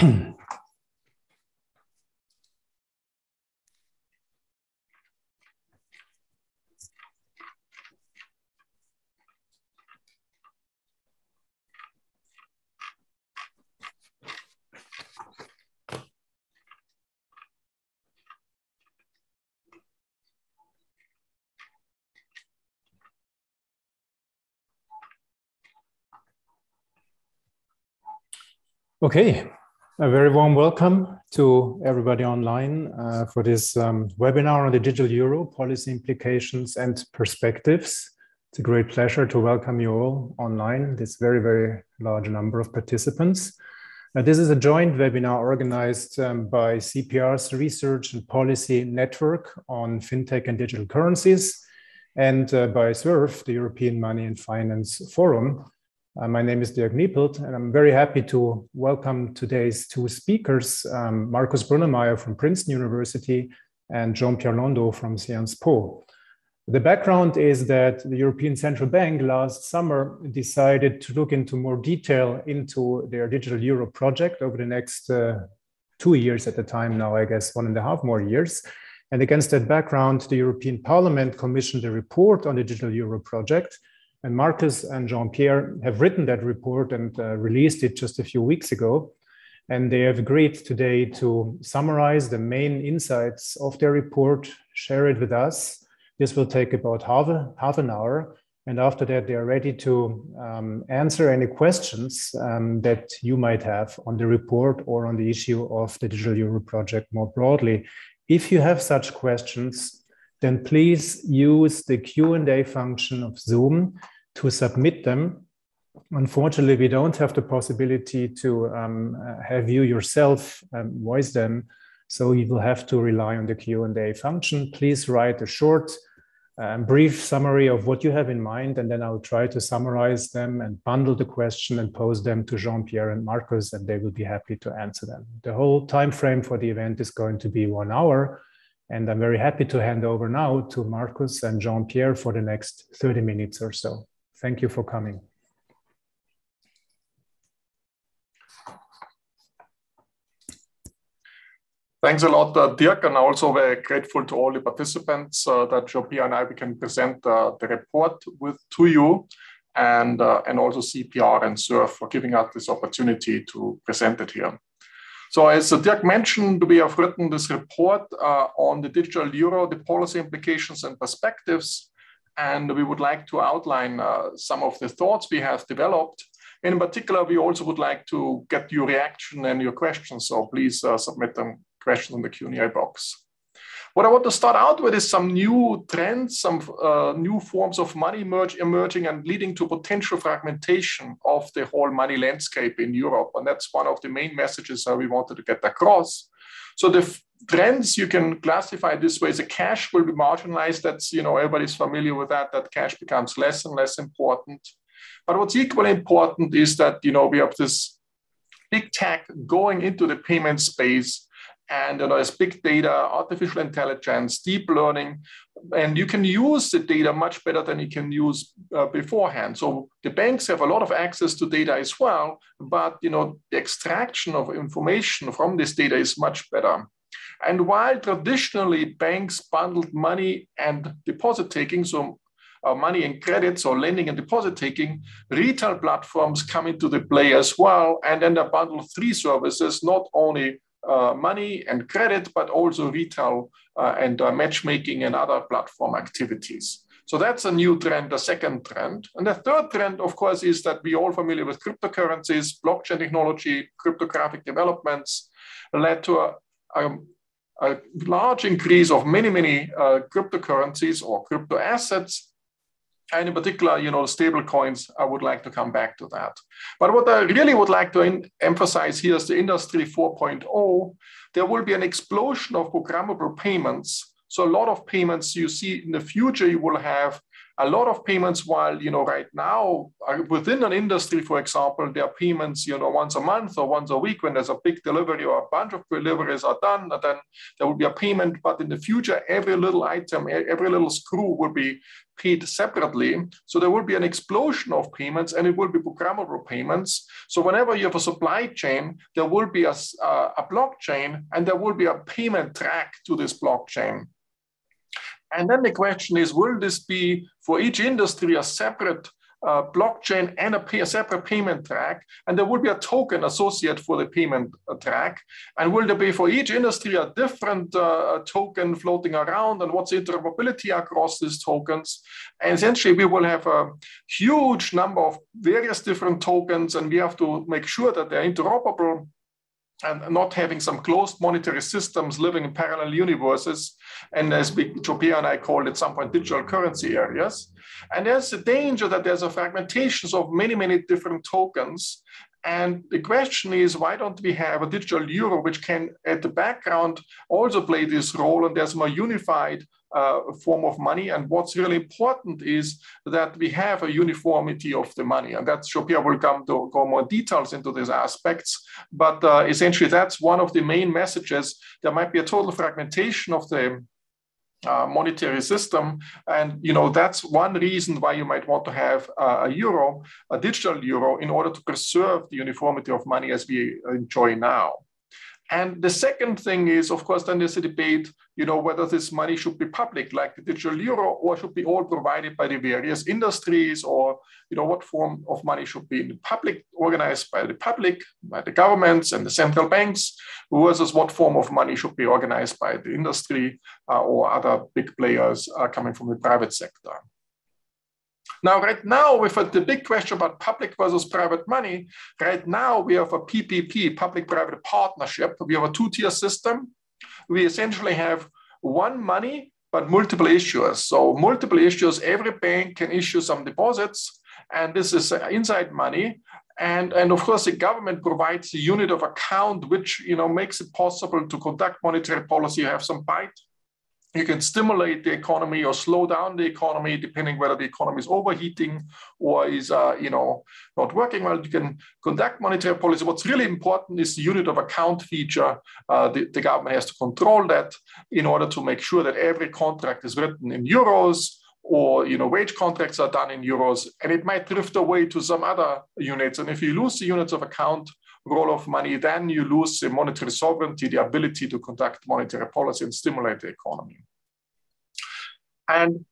Okay, a very warm welcome to everybody online for this webinar on the digital euro, policy implications and perspectives. It's a great pleasure to welcome you all online, this very, very large number of participants. This is a joint webinar organized by CEPR's Research and Policy Network on FinTech and Digital Currencies and by SWIRF, the European Money and Finance Forum. My name is Dirk Niepelt, and I'm very happy to welcome today's two speakers, Markus Brunnermeier from Princeton University and Jean-Pierre Landau from Sciences Po. The background is that the European Central Bank last summer decided to look into more detail into their digital euro project over the next 2 years at the time now, I guess 1.5 more years. And against that background, the European Parliament commissioned a report on the digital euro project. And Markus and Jean-Pierre have written that report and released it just a few weeks ago. And they have agreed today to summarize the main insights of their report, share it with us. This will take about half an hour. And after that, they are ready to answer any questions that you might have on the report or on the issue of the digital euro project more broadly. If you have such questions, then please use the Q&A function of Zoom to submit them. Unfortunately, we don't have the possibility to have you yourself voice them, so you will have to rely on the Q&A function. Please write a short, brief summary of what you have in mind, and then I'll try to summarize them and bundle the question and pose them to Jean-Pierre and Markus, and they will be happy to answer them. The whole time frame for the event is going to be 1 hour. And I'm very happy to hand over now to Markus and Jean-Pierre for the next 30 minutes or so. Thank you for coming. Thanks a lot, Dirk, and also very grateful to all the participants that Jean-Pierre and I can present the report to you, and also CEPR and SWIRF for giving us this opportunity to present it here. So as Dirk mentioned, we have written this report on the digital euro, the policy implications and perspectives, and we would like to outline some of the thoughts we have developed. In particular, we also would like to get your reaction and your questions, so please submit them questions in the Q&A box. What I want to start out with is some new trends, some new forms of money emerging and leading to potential fragmentation of the whole money landscape in Europe. And that's one of the main messages we wanted to get across. So the trends you can classify this way: the cash will be marginalized. That's, everybody's familiar with that cash becomes less and less important. But what's equally important is that, we have this big tech going into the payment space. And there's big data, artificial intelligence, deep learning, and you can use the data much better than you can use beforehand. So the banks have a lot of access to data as well, but the extraction of information from this data is much better. And while traditionally banks bundled money and deposit taking, so money and credit, so lending and deposit taking, retail platforms come into the play as well, and then they bundle 3 services, not only money and credit, but also retail and matchmaking and other platform activities. So that's a new trend, the second trend. And the third trend, of course, is that we're all familiar with cryptocurrencies, blockchain technology, cryptographic developments led to a large increase of many cryptocurrencies or crypto assets. And in particular, stable coins, I would like to come back to that. But what I really would like to emphasize here is the Industry 4.0. There will be an explosion of programmable payments. So a lot of payments you see in the future, you will have a lot of payments, while, right now within an industry, for example, there are payments, once a month or once a week when there's a big delivery or a bunch of deliveries are done, and then there will be a payment. But in the future, every little item, every little screw will be paid separately. So there will be an explosion of payments, and it will be programmable payments. So whenever you have a supply chain, there will be a blockchain, and there will be a payment track to this blockchain. And then the question is, will this be for each industry a separate blockchain and a separate payment track? And there will be a token associated for the payment track. And will there be for each industry a different token floating around? And what's the interoperability across these tokens? And essentially, we will have a huge number of various different tokens, and we have to make sure that they're interoperable and not having some closed monetary systems living in parallel universes, and as Jean-Pierre and I called at some point, digital currency areas. And there's a danger that there's a fragmentation of many, many different tokens. And the question is, why don't we have a digital euro, which can, at the background, also play this role, and there's more unified form of money. And what's really important is that we have a uniformity of the money. And that's, Jean-Pierre will go more details into these aspects. But essentially, that's one of the main messages. There might be a total fragmentation of the monetary system. And, that's one reason why you might want to have a digital euro, in order to preserve the uniformity of money as we enjoy now. And the second thing is, of course, then there's a debate, whether this money should be public, like the digital euro, or should be all provided by the various industries, or, what form of money should be in the public, organized by the public, by the governments and the central banks, versus what form of money should be organized by the industry or other big players coming from the private sector. Now, right now, with the big question about public versus private money, right now we have a PPP, public-private partnership. We have a two-tier system. We essentially have one money, but multiple issuers. So multiple issuers, every bank can issue some deposits, and this is inside money. And of course, the government provides a unit of account, which makes it possible to conduct monetary policy, have some bite. You can stimulate the economy or slow down the economy, depending whether the economy is overheating or is, not working well. You can conduct monetary policy. What's really important is the unit of account feature. The government has to control that in order to make sure that every contract is written in euros, or wage contracts are done in euros, and it might drift away to some other units. And if you lose the units of account role of money, then you lose the monetary sovereignty, the ability to conduct monetary policy and stimulate the economy. And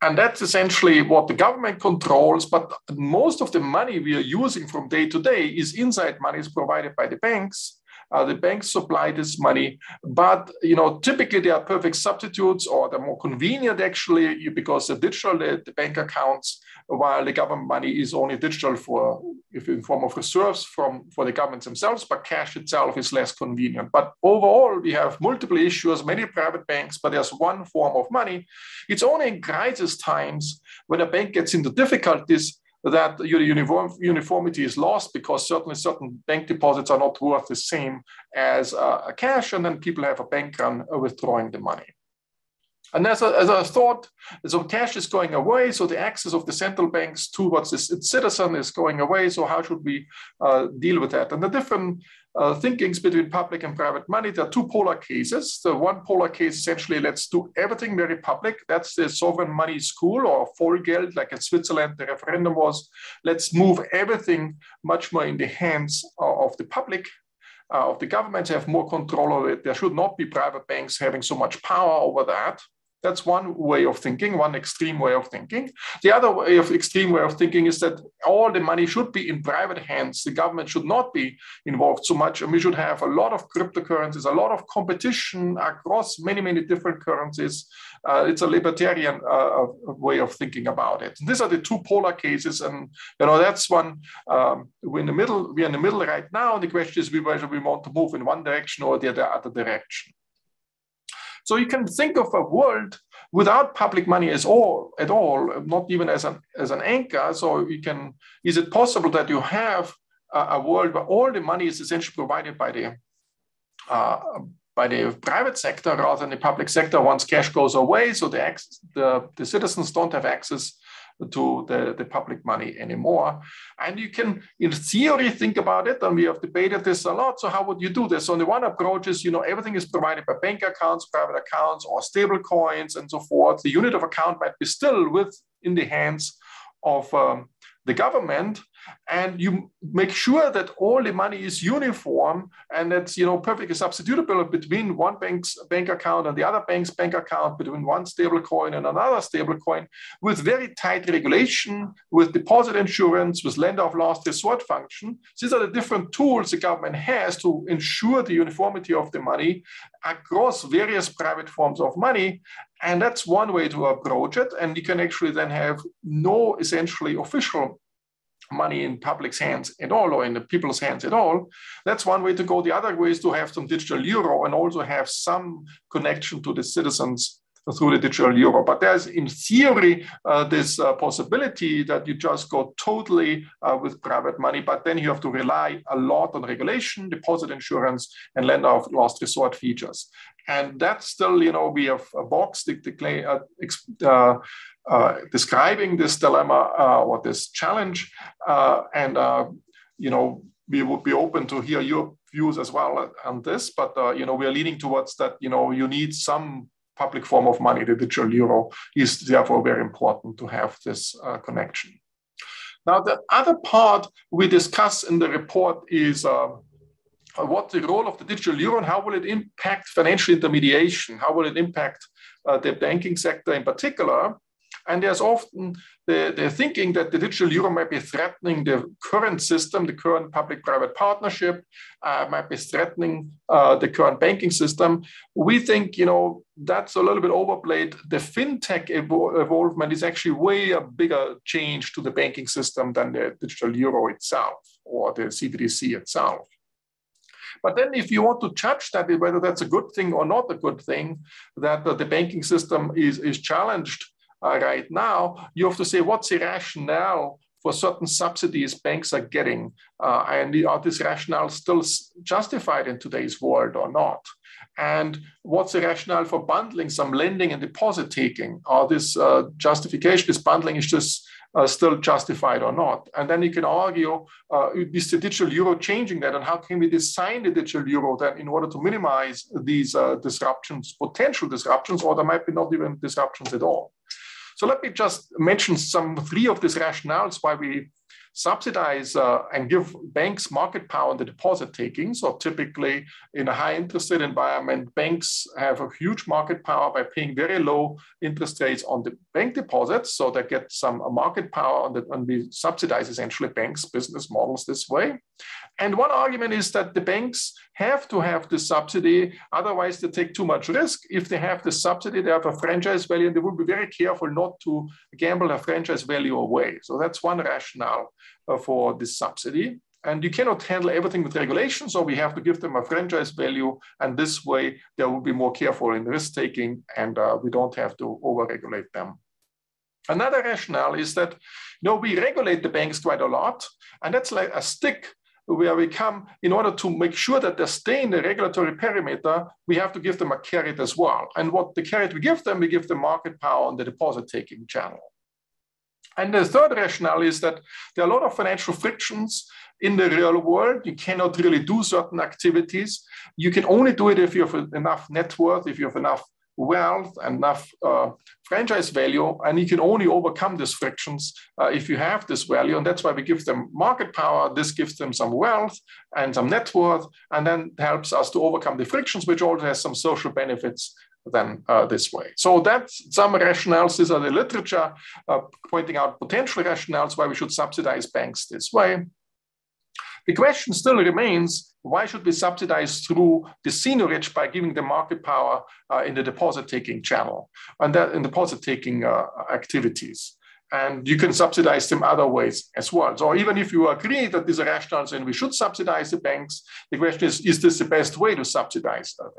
that's essentially what the government controls, but most of the money we are using from day to day is inside money, is provided by the banks. The banks supply this money, but typically they are perfect substitutes, or they're more convenient actually, because they're digital, the bank accounts, while the government money is only digital in form of reserves for the governments themselves, but cash itself is less convenient. But overall, we have multiple issuers, many private banks, but there's one form of money. It's only in crisis times when a bank gets into difficulties that your uniformity is lost, because certainly certain bank deposits are not worth the same as cash, and then people have a bank run withdrawing the money. And as I thought, so cash is going away, so the access of the central banks towards its citizen is going away. So how should we deal with that? And the different thinkings between public and private money, there are two polar cases. The one polar case, essentially, let's do everything very public. That's the sovereign money school, or Vollgeld, like in Switzerland, the referendum was. Let's move everything much more in the hands of the public. Of the government, have more control over it. There should not be private banks having so much power over that. That's one way of thinking, one extreme way of thinking. The other extreme way of thinking is that all the money should be in private hands. The government should not be involved so much, and we should have a lot of cryptocurrencies, a lot of competition across many, many different currencies. It's a libertarian way of thinking about it. And these are the two polar cases, and that's one. We're in the middle. We're in the middle right now. And the question is whether we want to move in one direction or the other direction. So you can think of a world without public money at all, not even as an anchor. So is it possible that you have a world where all the money is essentially provided by by the private sector rather than the public sector once cash goes away. So the citizens don't have access to the public money anymore. And you can, in theory, think about it, and we have debated this a lot. So how would you do this? So the one approach is, everything is provided by bank accounts, private accounts, or stable coins, and so forth. The unit of account might be still in the hands of the government, and you make sure that all the money is uniform and that's perfectly substitutable between one bank's bank account and the other bank's bank account, between one stable coin and another stable coin, with very tight regulation, with deposit insurance, with lender of last resort function. These are the different tools the government has to ensure the uniformity of the money across various private forms of money. And that's one way to approach it. And you can actually then have no essentially official money in public's hands at all, or in the people's hands at all. That's one way to go. The other way is to have some digital euro and also have some connection to the citizens through the digital euro. But there's, in theory, this possibility that you just go totally with private money, but then you have to rely a lot on regulation, deposit insurance, and lender of last resort features. And that's still, we have a box describing this dilemma or this challenge. We would be open to hear your views as well on this, but, we are leaning towards that, you need some public form of money. The digital euro is therefore very important to have this connection. Now, the other part we discuss in the report is what the role of the digital euro and how will it impact financial intermediation? How will it impact the banking sector in particular? And there's often the thinking that the digital euro might be threatening the current system, the current public-private partnership, might be threatening the current banking system. We think, that's a little bit overplayed. The fintech evolvement is actually way a bigger change to the banking system than the digital euro itself or the CBDC itself. But then if you want to judge that, whether that's a good thing or not a good thing, that the banking system is challenged right now, you have to say, what's the rationale for certain subsidies banks are getting? And are these rationale still justified in today's world or not? And what's the rationale for bundling some lending and deposit taking? Are this justification, this bundling is just still justified or not? And then you can argue, is the digital euro changing that? And how can we design the digital euro then in order to minimize these disruptions, potential disruptions, or there might be not even disruptions at all? So let me just mention three of these rationales why we subsidize and give banks market power in the deposit taking. So typically in a high interest rate environment, banks have a huge market power by paying very low interest rates on the bank deposits. So they get some market power and we subsidize essentially banks' business models this way. And one argument is that the banks have to have the subsidy, otherwise they take too much risk. If they have the subsidy, they have a franchise value, and they will be very careful not to gamble a franchise value away. So that's one rationale for this subsidy. And you cannot handle everything with regulation, so we have to give them a franchise value, and this way they will be more careful in risk-taking, and we don't have to over-regulate them. Another rationale is that we regulate the banks quite a lot, and that's like a stick where we come, in order to make sure that they stay in the regulatory perimeter, we have to give them a carrot as well. And what the carrot we give them market power on the deposit-taking channel. And the third rationale is that there are a lot of financial frictions in the real world. You cannot really do certain activities. You can only do it if you have enough net worth, if you have enough wealth, enough franchise value, and you can only overcome these frictions if you have this value, and that's why we give them market power. This gives them some wealth and some net worth, and then helps us to overcome the frictions, which also has some social benefits then this way. So that's some rationales. These are the literature pointing out potential rationales why we should subsidize banks this way. The question still remains, why should we subsidize through the seigniorage by giving them market power in the deposit-taking channel and that in deposit-taking activities? And you can subsidize them other ways as well. So even if you agree that these are rationales and we should subsidize the banks, the question is this the best way to subsidize them?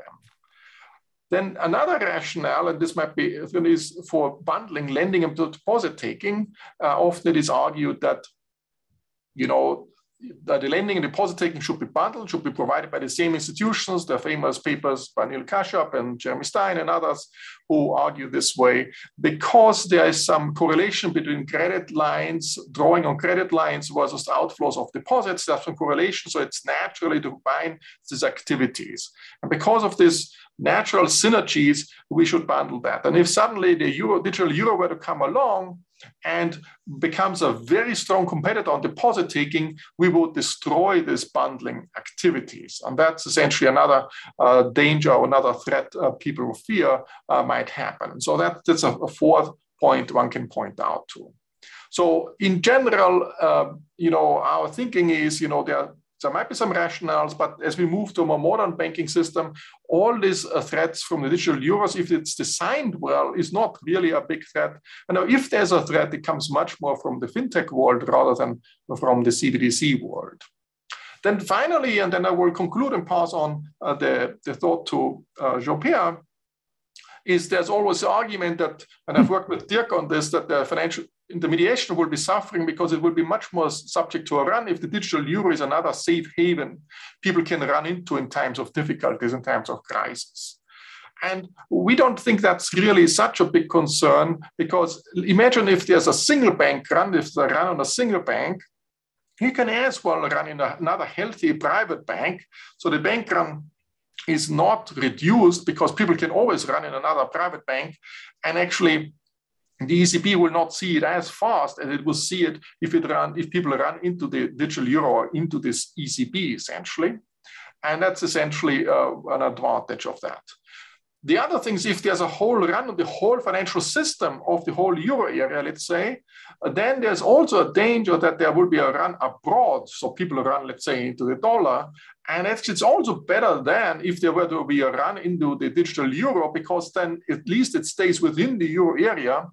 Then another rationale, and this might be is for bundling lending and deposit-taking. Often it is argued that, the lending and deposit taking should be bundled, should be provided by the same institutions. There are famous papers by Neil Kashyap and Jeremy Stein and others who argue this way, because there is some correlation between credit lines, drawing on credit lines versus the outflows of deposits. There's some correlation, so it's naturally to combine these activities. And because of this natural synergies, we should bundle that. And if suddenly the digital euro were to come along and becomes a very strong competitor on deposit taking, we would destroy these bundling activities. And that's essentially another danger or another threat people fear might happen. So that's a fourth point one can point out to. So in general, our thinking is, there might be some rationales, but as we move to a more modern banking system, all these threats from the digital euros, if it's designed well, is not really a big threat. And now if there's a threat, it comes much more from the fintech world rather than from the CBDC world. Then finally, and then I will conclude and pass on the thought to Jean-Pierre, is there's always the argument that, and I've worked with Dirk on this, that the financial intermediation will be suffering because it will be much more subject to a run if the digital euro is another safe haven people can run into in times of difficulties, in times of crisis. And we don't think that's really such a big concern, because imagine if there's a single bank run, if they run on a single bank, you can as well run in another healthy private bank. So the bank run is not reduced because people can always run in another private bank, and actually the ECB will not see it as fast as it will see it if people run into the digital euro or into this ECB essentially. And that's essentially an advantage of that. The other thing is, if there's a whole run on the whole financial system of the whole euro area, let's say, then there's also a danger that there will be a run abroad. So people run, let's say, into the dollar. And it's also better than if there were to be a run into the digital euro, because then at least it stays within the euro area.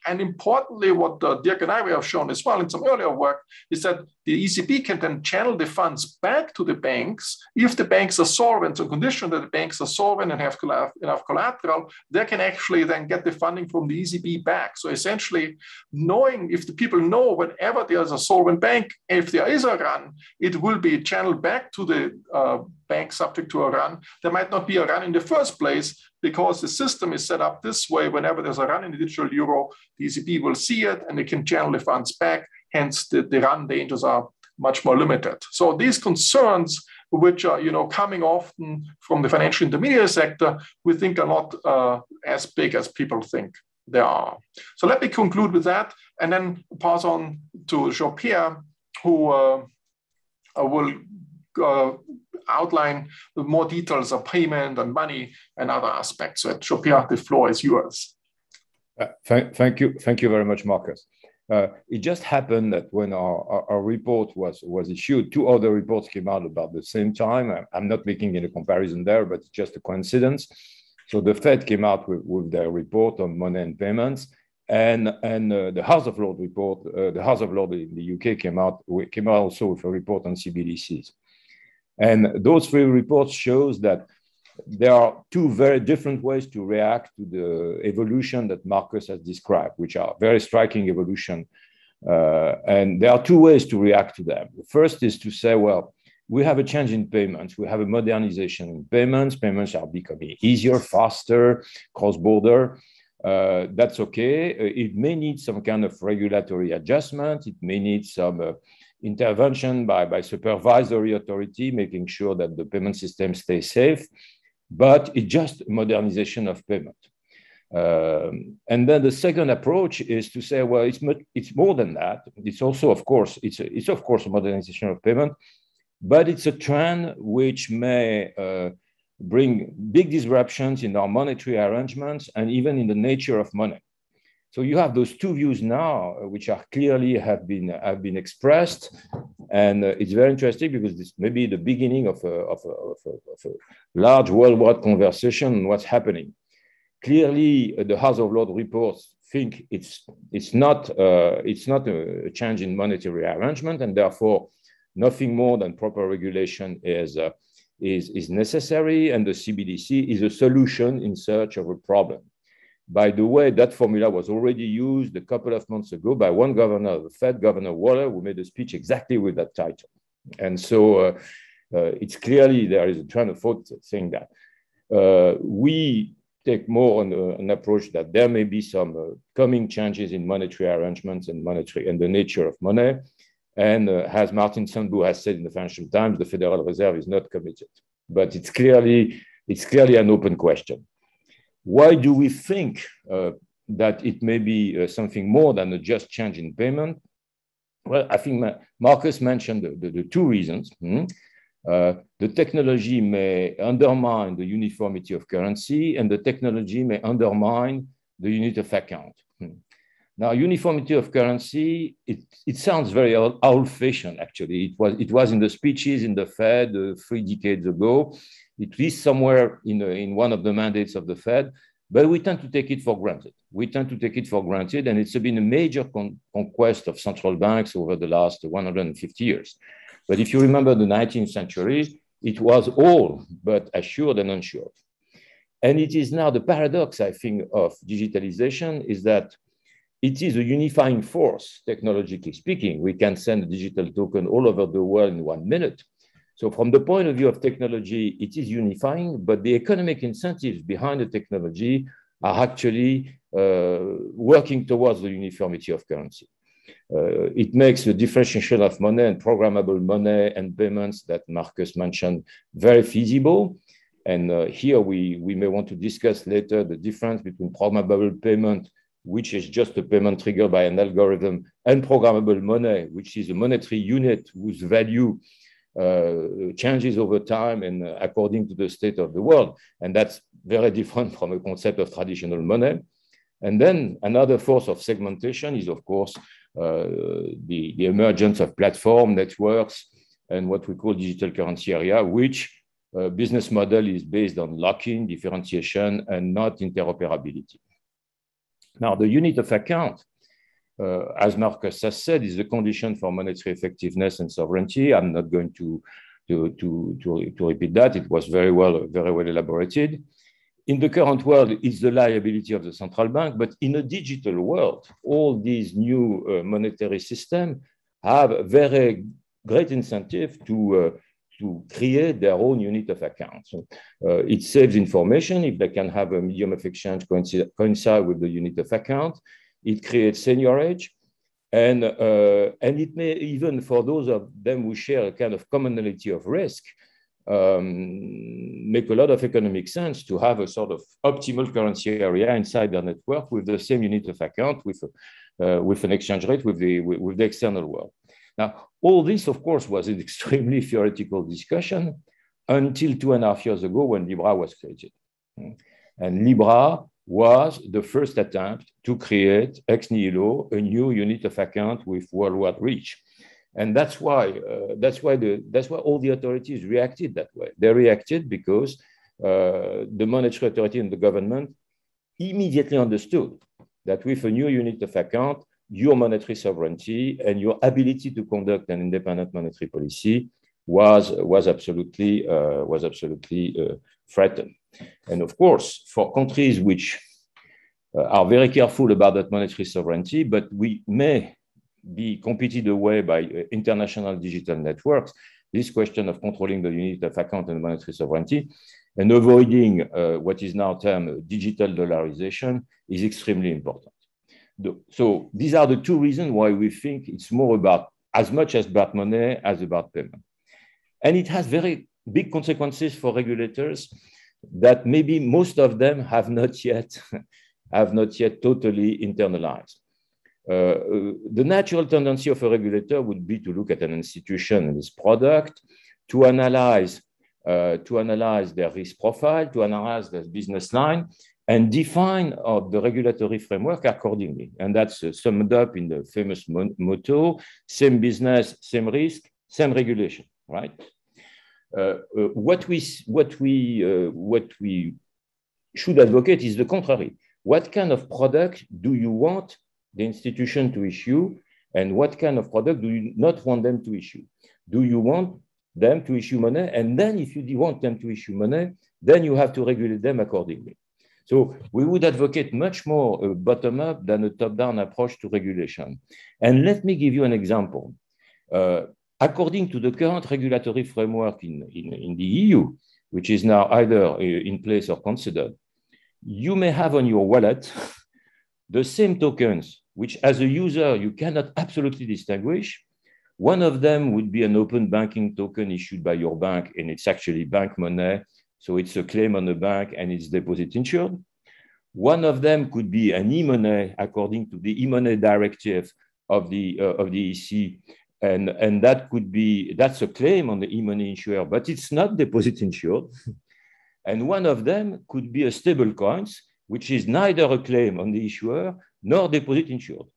And importantly, what Dirk and I have shown as well in some earlier work is that the ECB can then channel the funds back to the banks. If the banks are solvent, on condition that the banks are solvent and have enough collateral, they can actually then get the funding from the ECB back. So essentially, knowing, if the people know whenever there's a solvent bank, if there is a run, it will be channeled back to the bank subject to a run. There might not be a run in the first place, because the system is set up this way. Whenever there's a run in the digital euro, the ECB will see it and they can channel the funds back. Hence, the run dangers are much more limited. So these concerns, which are coming often from the financial intermediary sector, we think are not as big as people think they are. So let me conclude with that, and then pass on to Jean-Pierre, who will outline more details of payment and money and other aspects. So Jean-Pierre, the floor is yours. Thank you very much, Markus. It just happened that when our report was issued, two other reports came out about the same time. I'm not making any comparison there, but it's just a coincidence. So the Fed came out with their report on money and payments, and the House of Lords report, the House of Lords in the UK came out also with a report on CBDCs. And those three reports shows that there are two very different ways to react to the evolution that Markus has described, which are very striking evolution. And there are two ways to react to them. The first is to say, well, we have a change in payments. We have a modernization in payments. Payments are becoming easier, faster, cross-border. That's okay. It may need some kind of regulatory adjustment. It may need some intervention by supervisory authority, making sure that the payment system stays safe, but it's just modernization of payment. And then the second approach is to say, well, it's more than that. It's also, of course, it's of course a modernization of payment, but it's a trend which may bring big disruptions in our monetary arrangements and even in the nature of money. So you have those two views now, which are clearly have been expressed, and it's very interesting because this may be the beginning of a large worldwide conversation on what's happening. Clearly, the House of Lords reports think it's not a change in monetary arrangement, and therefore nothing more than proper regulation is necessary, and the CBDC is a solution in search of a problem. By the way, that formula was already used a couple of months ago by one governor of the Fed, Governor Waller, who made a speech exactly with that title. And so it's clearly there is a train of thought saying that. We take more on an approach that there may be some coming changes in monetary arrangements and the nature of money. And as Martin Sandbu has said in the Financial Times, the Federal Reserve is not committed. But it's clearly an open question. Why do we think that it may be something more than a just change in payment? Well, I think Markus mentioned the two reasons. The technology may undermine the uniformity of currency, and the technology may undermine the unit of account. Now, uniformity of currency, it sounds very old-fashioned, actually. It was in the speeches in the Fed 3 decades ago. It is somewhere in one of the mandates of the Fed, but we tend to take it for granted. And it's been a major conquest of central banks over the last 150 years. But if you remember the 19th century, it was all but assured and unsured. And it is now the paradox, I think, of digitalization is that it is a unifying force, technologically speaking. We can send a digital token all over the world in 1 minute. So from the point of view of technology, it is unifying, but the economic incentives behind the technology are actually working towards the uniformity of currency. It makes the differentiation of money and programmable money and payments that Markus mentioned very feasible. And here we may want to discuss later the difference between programmable payment, which is just a payment triggered by an algorithm, and programmable money, which is a monetary unit whose value changes over time and according to the state of the world. And that's very different from a concept of traditional money. And then another force of segmentation is, of course, the emergence of platform networks and what we call digital currency area, which business model is based on lock-in, differentiation, and not interoperability. Now, the unit of account, as Markus has said, is the condition for monetary effectiveness and sovereignty. I'm not going to repeat that. It was very well elaborated. In the current world, it's the liability of the central bank, but in a digital world, all these new monetary systems have a very great incentive to create their own unit of account. So, it saves information if they can have a medium of exchange coincide with the unit of account. It creates seniorage, and it may even, for those of them who share a kind of commonality of risk, make a lot of economic sense to have a sort of optimal currency area inside their network with the same unit of account, with an exchange rate with the external world. Now, all this, of course, was an extremely theoretical discussion until 2.5 years ago when Libra was created. And Libra was the first attempt to create ex nihilo a new unit of account with worldwide reach. And that's why all the authorities reacted that way. They reacted because the monetary authority and the government immediately understood that with a new unit of account, your monetary sovereignty and your ability to conduct an independent monetary policy was absolutely threatened. And of course, for countries which are very careful about that monetary sovereignty, but we may be competed away by international digital networks, this question of controlling the unit of account and monetary sovereignty and avoiding what is now termed digital dollarization is extremely important. So these are the two reasons why we think it's more about, as much as about money as about payment. And it has very big consequences for regulators that maybe most of them have not yet totally internalized. The natural tendency of a regulator would be to look at an institution and its product, to analyze their risk profile, to analyze their business line, and define the regulatory framework accordingly. And that's summed up in the famous motto: same business, same risk, same regulation, right? What we should advocate is the contrary. What kind of product do you want the institution to issue, and what kind of product do you not want them to issue? Do you want them to issue money? And then if you want them to issue money, then you have to regulate them accordingly. So we would advocate much more a bottom-up than a top-down approach to regulation. And let me give you an example. according to the current regulatory framework in the EU, which is now either in place or considered, you may have on your wallet the same tokens, which as a user, you cannot absolutely distinguish. One of them would be an open banking token issued by your bank, and it's actually bank money. So it's a claim on the bank and it's deposit insured. One of them could be an e-money according to the e-money directive of the EC. And that's a claim on the e-money insurer, but it's not deposit insured. And one of them could be a stable coins, which is neither a claim on the issuer nor deposit insured.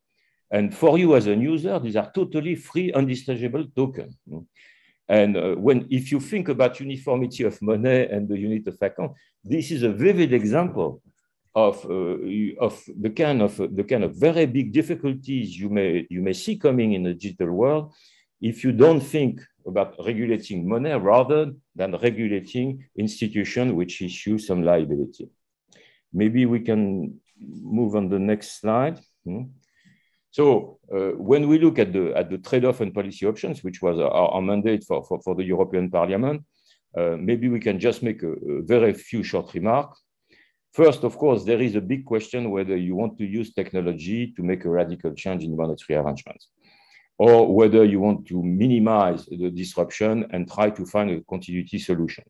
And for you as a user, these are totally free, undistinguishable tokens. And if you think about uniformity of money and the unit of account, this is a vivid example of the kind of very big difficulties you may see coming in the digital world if you don't think about regulating money rather than regulating institutions which issue some liability. Maybe we can move on the next slide. So when we look at the trade-off and policy options, which was our mandate for the European Parliament, maybe we can just make a very few short remarks. First, of course, there is a big question whether you want to use technology to make a radical change in monetary arrangements, or whether you want to minimize the disruption and try to find a continuity solution.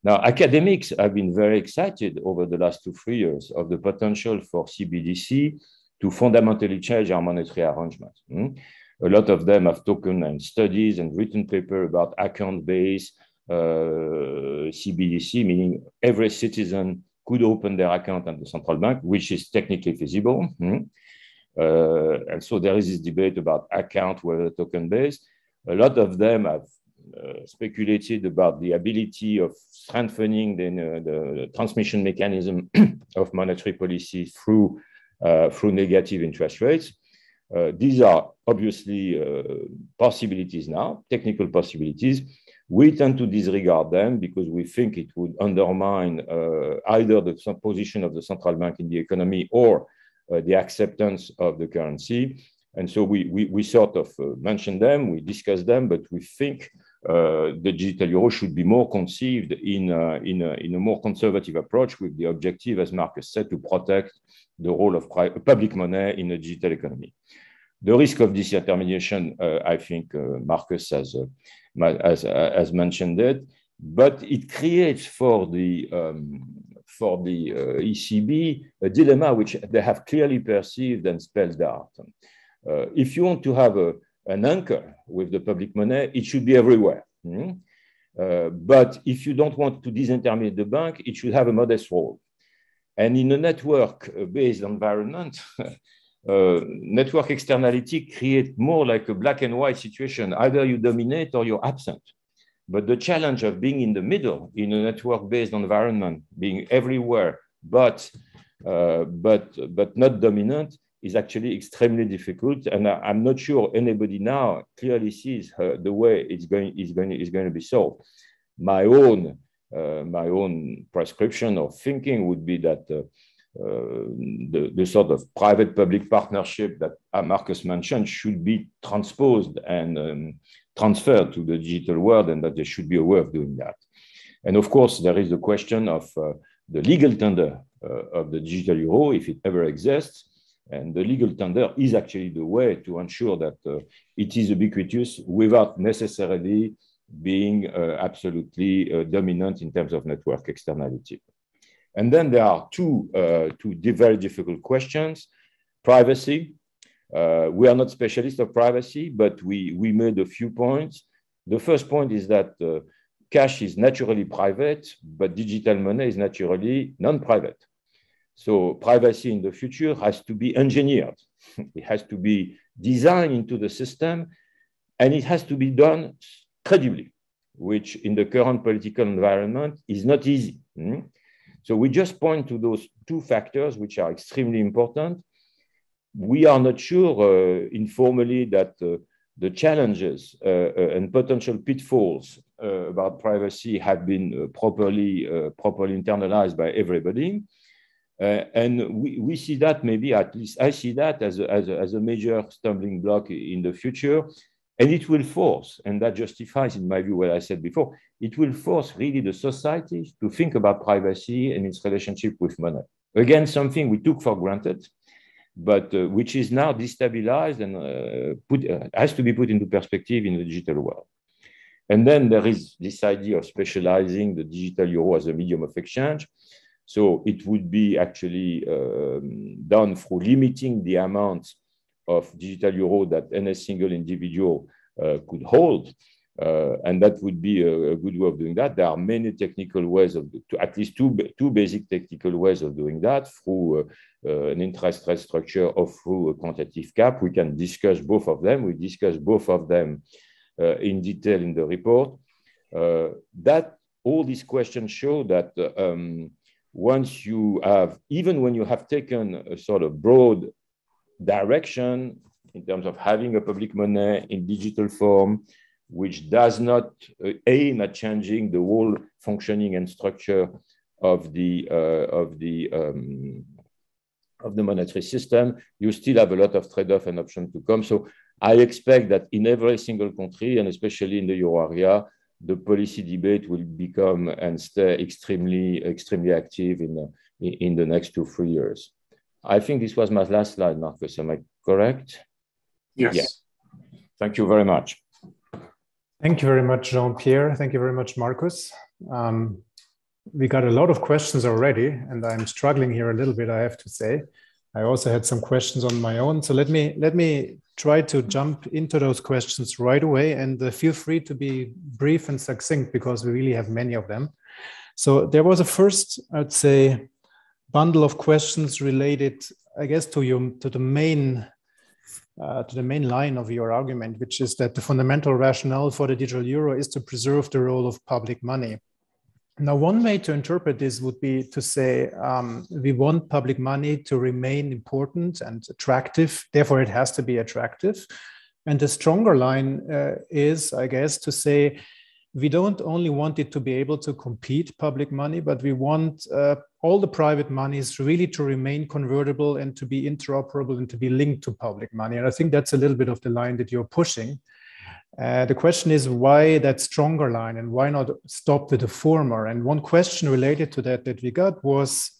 Now, academics have been very excited over the last 2-3 years of the potential for CBDC to fundamentally change our monetary arrangements. A lot of them have taken and studies and written paper about account-based CBDC, meaning every citizen could open their account at the central bank, which is technically feasible. And so there is this debate about account, whether token-based. A lot of them have speculated about the ability of strengthening the transmission mechanism of monetary policy through negative interest rates. These are obviously possibilities now, technical possibilities. We tend to disregard them because we think it would undermine either the position of the central bank in the economy or the acceptance of the currency. And so we sort of mention them, we discuss them, but we think the digital euro should be more conceived in a more conservative approach with the objective, as Markus said, to protect the role of public money in a digital economy. The risk of disintermediation, I think Markus has mentioned it, but it creates for the ECB a dilemma which they have clearly perceived and spelled out. If you want to have an anchor with the public money, it should be everywhere. But if you don't want to disintermediate the bank, it should have a modest role. And in a network-based environment, network externality creates more like a black and white situation. Either you dominate or you're absent. But the challenge of being in the middle in a network-based environment, being everywhere, but not dominant, is actually extremely difficult. And I'm not sure anybody now clearly sees the way it's going to be solved. My own prescription or thinking would be that the sort of private-public partnership that Markus mentioned should be transposed and transferred to the digital world, and that there should be a way of doing that. And of course, there is the question of the legal tender of the digital euro, if it ever exists. And the legal tender is actually the way to ensure that it is ubiquitous without necessarily being absolutely dominant in terms of network externality. And then there are two very difficult questions. Privacy. We are not specialists of privacy, but we made a few points. The first point is that cash is naturally private, but digital money is naturally non-private. So privacy in the future has to be engineered. It has to be designed into the system, and it has to be done credibly, which in the current political environment is not easy. So we just point to those two factors, which are extremely important. We are not sure informally that the challenges and potential pitfalls about privacy have been properly internalized by everybody. And we see that, maybe at least I see that as a major stumbling block in the future. And it will force, and that justifies, in my view, what I said before, it will force really the society to think about privacy and its relationship with money. Again, something we took for granted, but which is now destabilized and has to be put into perspective in the digital world. And then there is this idea of specializing the digital euro as a medium of exchange. So it would be actually done through limiting the amount of digital euro that any single individual could hold. And that would be a good way of doing that. There are many technical ways at least two basic technical ways of doing that, through an interest rate structure or through a quantitative cap. We can discuss both of them. We discuss both of them in detail in the report. That all these questions show that once you have, even when you have taken a sort of broad direction in terms of having a public money in digital form, which does not aim at changing the whole functioning and structure of the monetary system, you still have a lot of trade-off and options to come. So I expect that in every single country, and especially in the euro area, the policy debate will become and stay extremely active in the next 2-3 years. I think this was my last slide, Markus. Am I correct? Yes. Yeah. Thank you very much. Thank you very much, Jean-Pierre. Thank you very much, Markus. We got a lot of questions already, and I'm struggling here a little bit, I have to say. I also had some questions on my own. So let me try to jump into those questions right away, and feel free to be brief and succinct because we really have many of them. So there was a first, I'd say, bundle of questions related, I guess, to the main line of your argument, which is that the fundamental rationale for the digital euro is to preserve the role of public money. Now, one way to interpret this would be to say we want public money to remain important and attractive, therefore it has to be attractive. And the stronger line is, I guess, to say we don't only want it to be able to compete public money, but we want all the private monies really to remain convertible and to be interoperable and to be linked to public money. And I think that's a little bit of the line that you're pushing. The question is why that stronger line and why not stop with the former? And one question related to that we got was,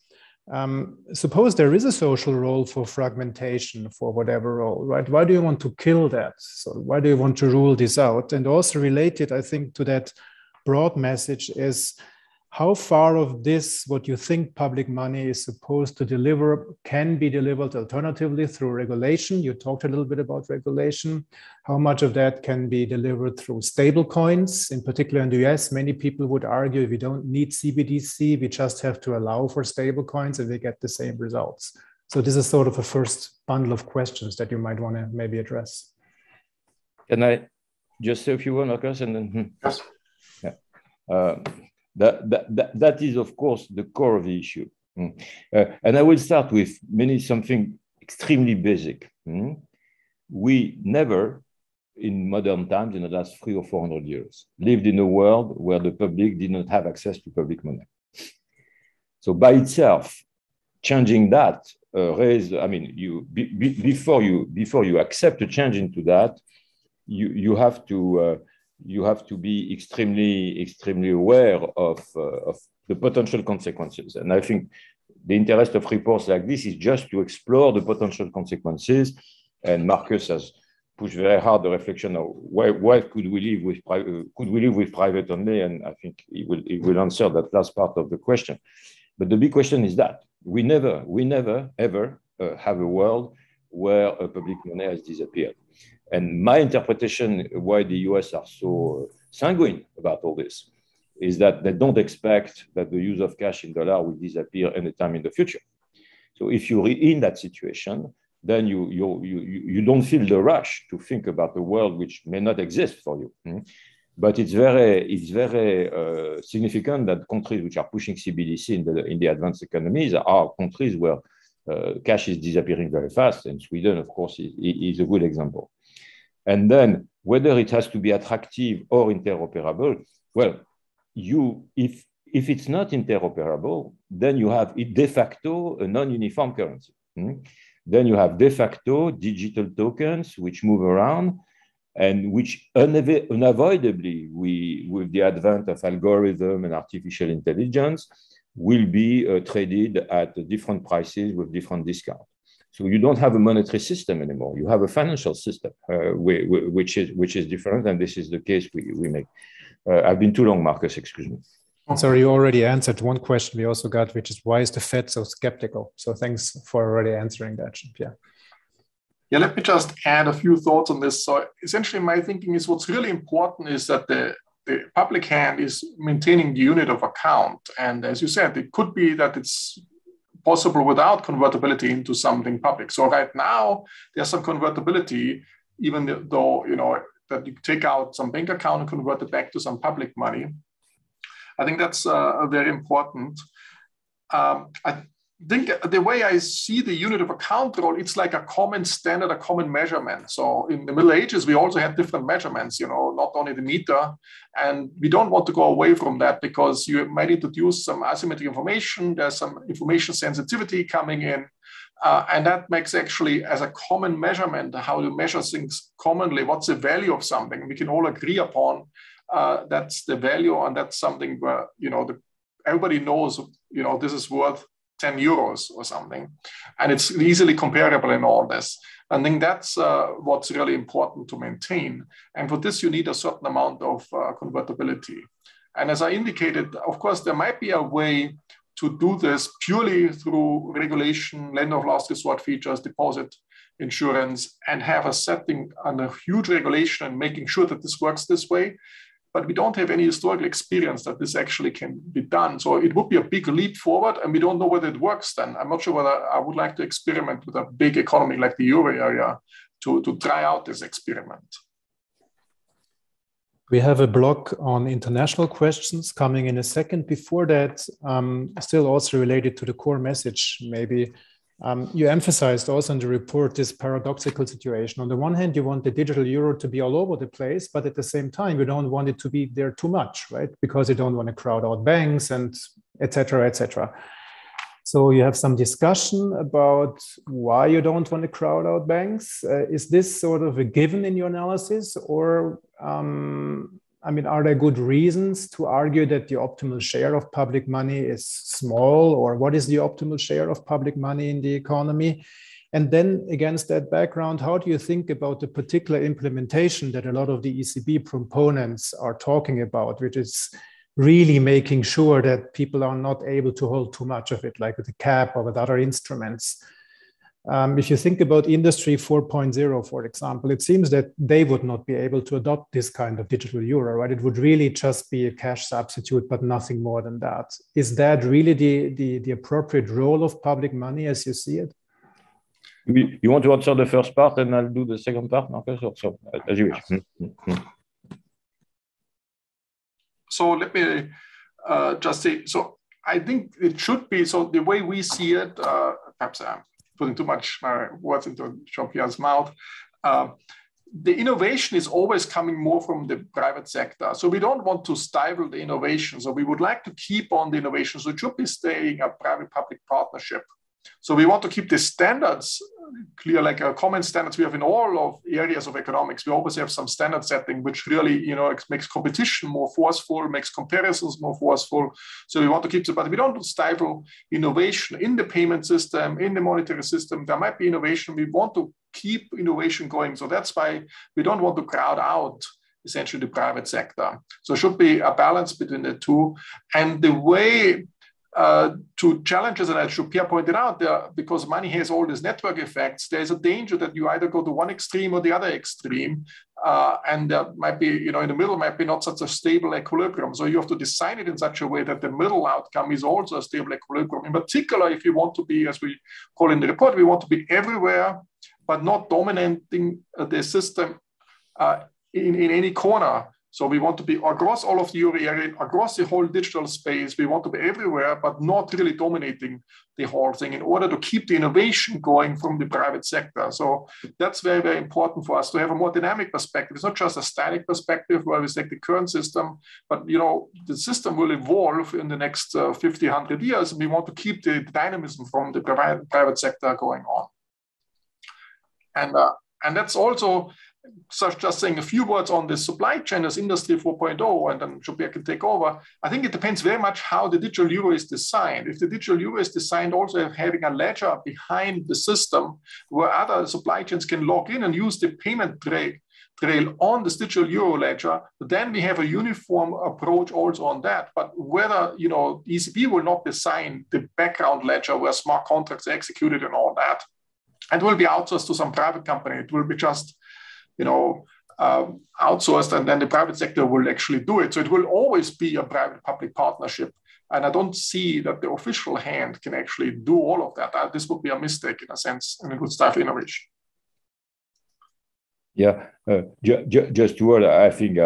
suppose there is a social role for fragmentation for whatever role, right? Why do you want to kill that? So why do you want to rule this out? And also related, I think, to that broad message is how far of this, what you think public money is supposed to deliver, can be delivered alternatively through regulation. You talked a little bit about regulation. How much of that can be delivered through stable coins? In particular in the US, many people would argue we don't need CBDC, we just have to allow for stable coins and we get the same results. So this is sort of a first bundle of questions that you might want to maybe address. Can I just say a few words, Markus, and then? Yes. Yeah. That is, of course, the core of the issue. And I will start with something extremely basic. We never, in modern times, in the last 300 or 400 years, lived in a world where the public did not have access to public money. So by itself, changing that, before you accept a change into that, you have to be extremely aware of the potential consequences. And I think the interest of reports like this is just to explore the potential consequences. And Markus has pushed very hard the reflection of why could we live with private only? And I think he will answer that last part of the question. But the big question is that we never ever have a world where a public money has disappeared. And my interpretation why the US are so sanguine about all this is that they don't expect that the use of cash in dollar will disappear anytime in the future. So if you're in that situation, then you don't feel the rush to think about a world which may not exist for you. But it's very significant that countries which are pushing CBDC in the advanced economies are countries where cash is disappearing very fast. And Sweden, of course, is a good example. And then whether it has to be attractive or interoperable, well, if it's not interoperable, then you have de facto a non-uniform currency. Then you have de facto digital tokens which move around. and which unavoidably, with the advent of algorithm and artificial intelligence, will be traded at different prices with different discounts. So you don't have a monetary system anymore. You have a financial system, which is different, and this is the case we make. I've been too long, Marcus, excuse me. Sorry, you already answered one question we also got, which is why is the Fed so skeptical? So thanks for already answering that, Jean-Pierre. Yeah, let me just add a few thoughts on this. So essentially my thinking is what's really important is that the public hand is maintaining the unit of account. And as you said, it could be that it's possible without convertibility into something public. So right now there's some convertibility, even though, that you take out some bank account and convert it back to some public money. I think that's very important. I think the way I see the unit of account role, it's like a common standard, a common measurement. So in the Middle Ages, we also had different measurements, not only the meter. And we don't want to go away from that because you might introduce some asymmetric information. There's some information sensitivity coming in. And that makes actually as a common measurement, how to measure things commonly, what's the value of something we can all agree upon. That's the value, and that's something where, everybody knows, this is worth 10 euros or something, and it's easily comparable in all this. I think that's what's really important to maintain. And for this, you need a certain amount of convertibility. And as I indicated, of course, there might be a way to do this purely through regulation, lender of last resort features, deposit insurance, and have a setting and a huge regulation and making sure that this works this way. But we don't have any historical experience that this actually can be done. So it would be a big leap forward, and we don't know whether it works then. I'm not sure whether I would like to experiment with a big economy like the euro area to try out this experiment. We have a block on international questions coming in a second. Before that, still also related to the core message, maybe. You emphasized also in the report this paradoxical situation. On the one hand, you want the digital euro to be all over the place, but at the same time, you don't want it to be there too much, right? Because you don't want to crowd out banks and et cetera, et cetera. So you have some discussion about why you don't want to crowd out banks. Is this sort of a given in your analysis, or are there good reasons to argue that the optimal share of public money is small, or what is the optimal share of public money in the economy? And then against that background, how do you think about the particular implementation that a lot of the ECB proponents are talking about, which is really making sure that people are not able to hold too much of it, like with the cap or with other instruments? If you think about Industry 4.0, for example, it seems that they would not be able to adopt this kind of digital euro, right? It would really just be a cash substitute, but nothing more than that. Is that really the appropriate role of public money as you see it? You want to answer the first part and I'll do the second part, Marcus? So, as you wish. So let me just say, so I think it should be, so the way we see it, perhaps I'm putting too much words into Jean-Pierre's mouth. The innovation is always coming more from the private sector. So we don't want to stifle the innovation. So we would like to keep on the innovation. So it should be staying a private-public partnership. So we want to keep the standards clear, like common standards we have in all of areas of economics. We always have some standard setting, which really, makes competition more forceful, makes comparisons more forceful. So we want to keep it, but we don't stifle innovation in the payment system, in the monetary system. There might be innovation. We want to keep innovation going. So that's why we don't want to crowd out essentially the private sector. So it should be a balance between the two. And the way to challenges, and as Jean-Pierre pointed out, because money has all these network effects, there's a danger that you either go to one extreme or the other extreme, and there might be, in the middle might be not such a stable equilibrium. So you have to design it in such a way that the middle outcome is also a stable equilibrium. In particular, if you want to be, as we call in the report, we want to be everywhere, but not dominating the system in any corner. So we want to be across all of the euro area, across the whole digital space. We want to be everywhere, but not really dominating the whole thing in order to keep the innovation going from the private sector. So that's very, very important for us to have a more dynamic perspective. It's not just a static perspective where we take the current system, but the system will evolve in the next 50, 100 years. And we want to keep the dynamism from the private sector going on. And that's also just saying a few words on the supply chain as Industry 4.0, and then Jean-Pierre can take over. I think it depends very much how the digital euro is designed. If the digital euro is designed also having a ledger behind the system where other supply chains can log in and use the payment trail on this digital euro ledger, then we have a uniform approach also on that. But whether, the ECB will not design the background ledger where smart contracts are executed and all that, it will be outsourced to some private company. It will be just, outsourced, and then the private sector will actually do it. So it will always be a private-public partnership. And I don't see that the official hand can actually do all of that. This would be a mistake in a sense, and it would stifle innovation. Yeah, just to add, I think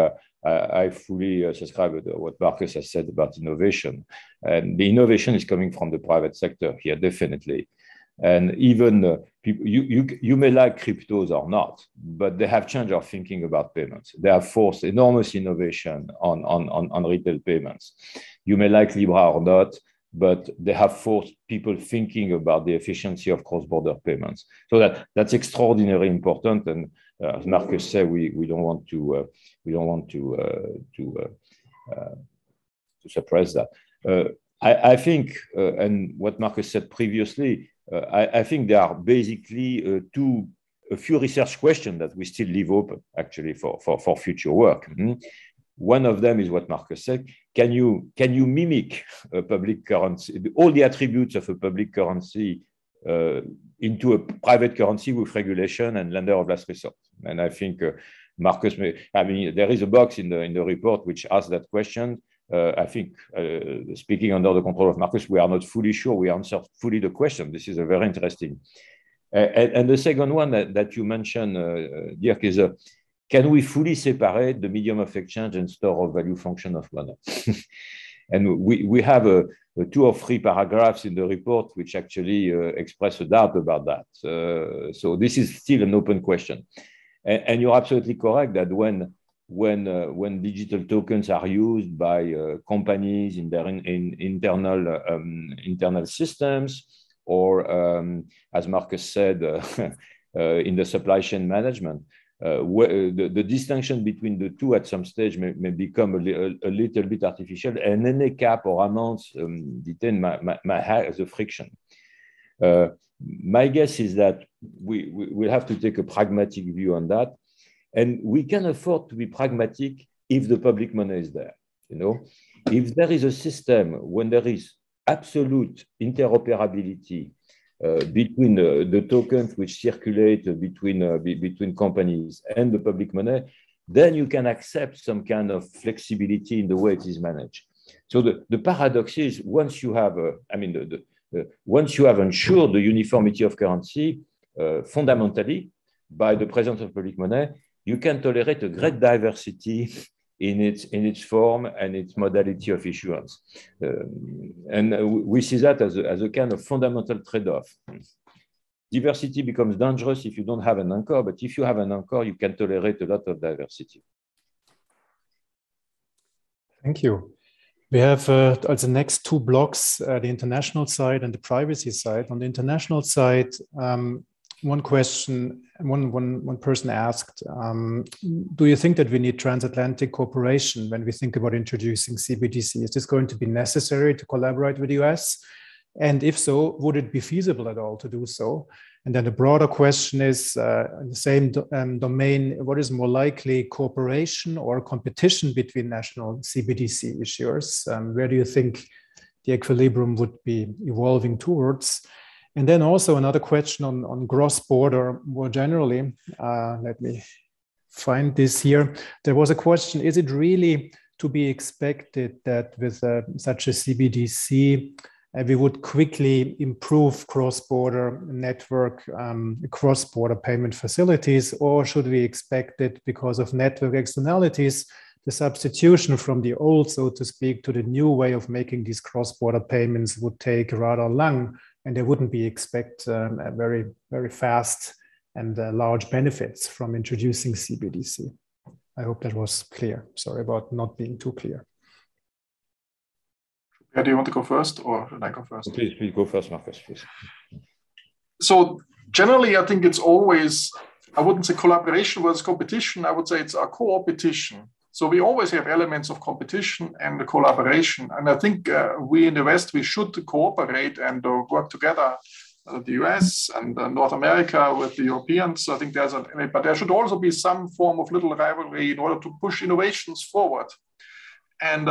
I fully subscribe to what Markus has said about innovation. And the innovation is coming from the private sector here, definitely. And even people, you may like cryptos or not, but they have changed our thinking about payments. They have forced enormous innovation on retail payments. You may like Libra or not, but they have forced people thinking about the efficiency of cross-border payments. So that's extraordinarily important. And as Markus said, we don't want to suppress that. I think, and what Markus said previously, I think there are basically a few research questions that we still leave open actually for future work. One of them is what Markus said. Can you mimic a public currency, all the attributes of a public currency into a private currency with regulation and lender of last resort? And I think Markus, there is a box in the report which asks that question. I think, speaking under the control of Markus, we are not fully sure we answered fully the question. This is a very interesting. And the second one that you mentioned, Dirk, is can we fully separate the medium of exchange and store of value function of money? And we have 2 or 3 paragraphs in the report which actually express a doubt about that. So this is still an open question. And you're absolutely correct that when digital tokens are used by companies in their internal systems, or as Markus said, in the supply chain management, the distinction between the two at some stage may become a little bit artificial, and any cap or amounts detained might have the friction. My guess is that we'll have to take a pragmatic view on that. And we can afford to be pragmatic if the public money is there. If there is a system when there is absolute interoperability between the tokens which circulate between companies and the public money, then you can accept some kind of flexibility in the way it is managed. So the paradox is once you have, once you have ensured the uniformity of currency fundamentally by the presence of public money, you can tolerate a great diversity in its form and its modality of issuance. And we see that as a kind of fundamental trade-off. Diversity becomes dangerous if you don't have an anchor, but if you have an anchor, you can tolerate a lot of diversity. Thank you. We have the next 2 blocks, the international side and the privacy side. On the international side, one question, one person asked, do you think that we need transatlantic cooperation when we think about introducing CBDC? Is this going to be necessary to collaborate with the US? And if so, would it be feasible at all to do so? And then the broader question is, in the same domain, what is more likely, cooperation or competition between national CBDC issuers? Where do you think the equilibrium would be evolving towards? And then also another question on cross-border more generally. Let me find this here. There was a question, is it really to be expected that with such a CBDC, we would quickly improve cross-border network, cross-border payment facilities, or should we expect it because of network externalities, the substitution from the old, so to speak, to the new way of making these cross-border payments would take rather long, and they wouldn't be expect very, very fast and large benefits from introducing CBDC. I hope that was clear. Sorry about not being too clear. Do you want to go first, or should I go first? Please go first, Markus, please. So generally, I think it's always I wouldn't say collaboration versus competition. I would say it's a co-opetition. So we always have elements of competition and the collaboration. And I think we in the West, we should cooperate and work together. The US and North America with the Europeans. I think but there should also be some form of little rivalry in order to push innovations forward. And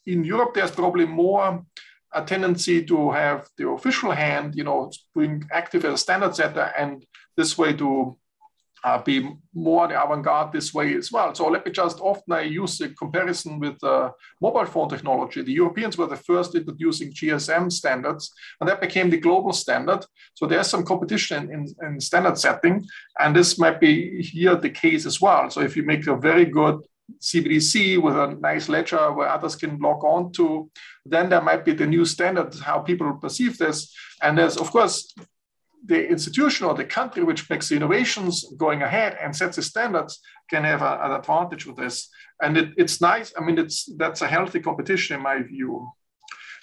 in Europe, there's probably more a tendency to have the official hand, being active as a standard setter, and this way to be more the avant-garde this way as well. So let me I use a comparison with mobile phone technology. The Europeans were the first introducing GSM standards, and that became the global standard. So there's some competition in standard setting, and this might be here the case as well. So if you make a very good CBDC with a nice ledger where others can log on to, then there might be the new standard, how people perceive this. And there's, of course, the institution or the country which makes the innovations going ahead and sets the standards can have an advantage with this. And it's nice. I mean, that's a healthy competition in my view.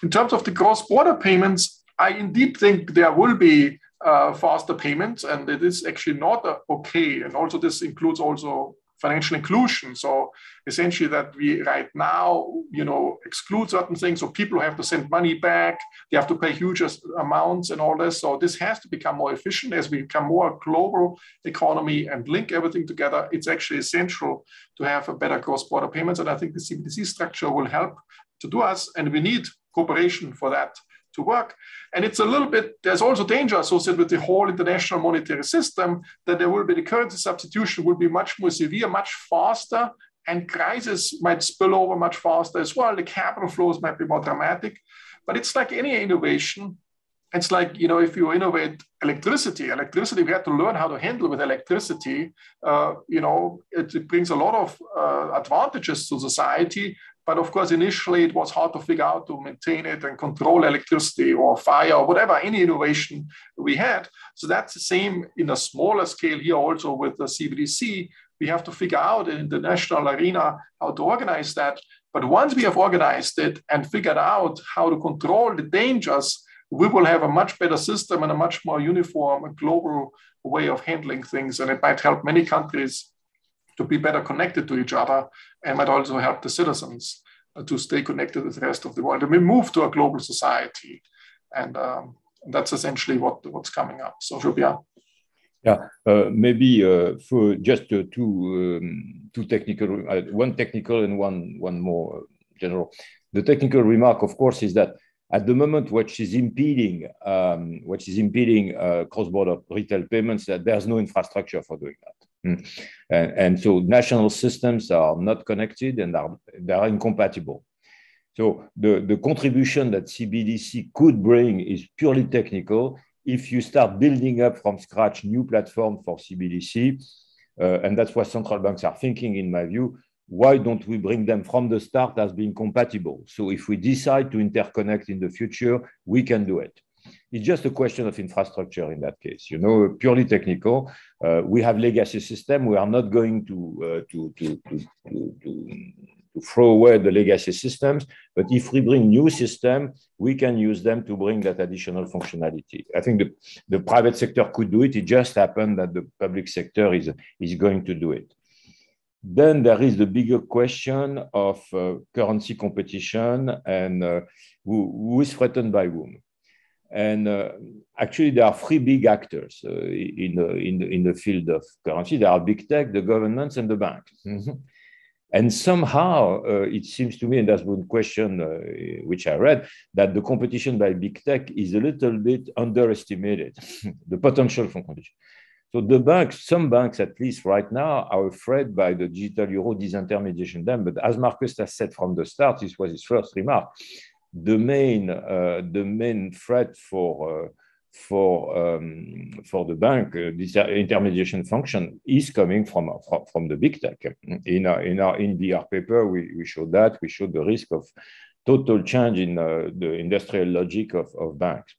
In terms of the cross-border payments, I indeed think there will be faster payments, and it is actually not okay. And also this includes also financial inclusion. So essentially that we right now, exclude certain things. So people have to send money back. They have to pay huge amounts and all this. So this has to become more efficient as we become more global economy and link everything together. It's actually essential to have a better cross-border payments. And I think the CBDC structure will help to do us. And we need cooperation for that to work. And it's a little bit, there's also danger associated with the whole international monetary system, that there will be the currency substitution will be much more severe, much faster, and crisis might spill over much faster as well. The capital flows might be more dramatic, but it's like any innovation. It's like, if you innovate electricity, we have to learn how to handle with electricity. It brings a lot of advantages to society. But of course, initially it was hard to figure out to maintain it and control electricity or fire or whatever, any innovation we had. So that's the same in a smaller scale here also with the CBDC. We have to figure out in the national arena how to organize that. But once we have organized it and figured out how to control the dangers, we will have a much better system and a much more uniform and global way of handling things. And it might help many countries to be better connected to each other, and might also help the citizens to stay connected with the rest of the world. And we move to a global society. And that's essentially what's coming up. So, Jean-Pierre. Yeah, maybe for just two technical, one technical and one more general. The technical remark, of course, is that at the moment, what is impeding cross-border retail payments, that there's no infrastructure for doing that. And so national systems are not connected and they are incompatible. So the contribution that CBDC could bring is purely technical. If you start building up from scratch new platform for CBDC, and that's what central banks are thinking, in my view, why don't we bring them from the start as being compatible? So if we decide to interconnect in the future, we can do it. It's just a question of infrastructure in that case, purely technical. We have legacy system. We are not going to throw away the legacy systems, but if we bring new system, we can use them to bring that additional functionality. I think the private sector could do it. It just happened that the public sector is going to do it. Then there is the bigger question of currency competition and who is threatened by whom. And actually, there are three big actors in the field of currency. There are big tech, the governments, and the banks. And somehow, it seems to me, and that's one question which I read, that the competition by big tech is a little bit underestimated, the potential for competition. So the banks, some banks at least right now, are afraid by the digital euro disintermediation them. But as Markus has said from the start, this was his first remark, the main threat for the bank, this intermediation function, is coming from the big tech. In our paper, we showed that. We showed the risk of total change in the industrial logic of banks.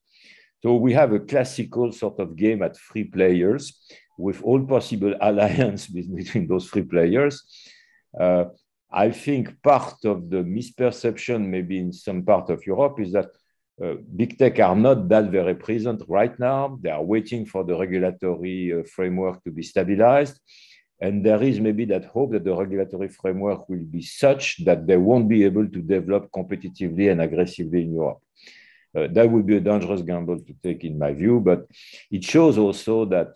So we have a classical sort of game at three players with all possible alliance between those three players. I think part of the misperception, maybe in some part of Europe, is that big tech are not that very present right now. They are waiting for the regulatory framework to be stabilized. And there is maybe that hope that the regulatory framework will be such that they won't be able to develop competitively and aggressively in Europe. That would be a dangerous gamble to take, in my view, but it shows also that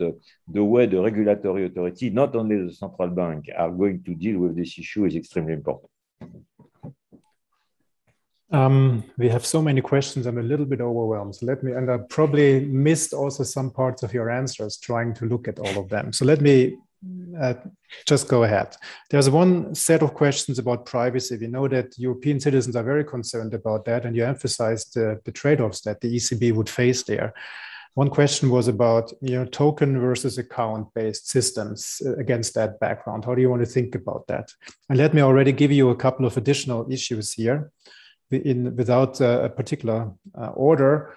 the way the regulatory authority, not only the central bank, are going to deal with this issue is extremely important. We have so many questions. I'm a little bit overwhelmed. So and I probably missed also some parts of your answers trying to look at all of them. So let me just go ahead. There's one set of questions about privacy. We know that European citizens are very concerned about that, and you emphasized the trade-offs that the ECB would face there. One question was about token versus account-based systems against that background. How do you want to think about that? And let me already give you a couple of additional issues here without a particular order.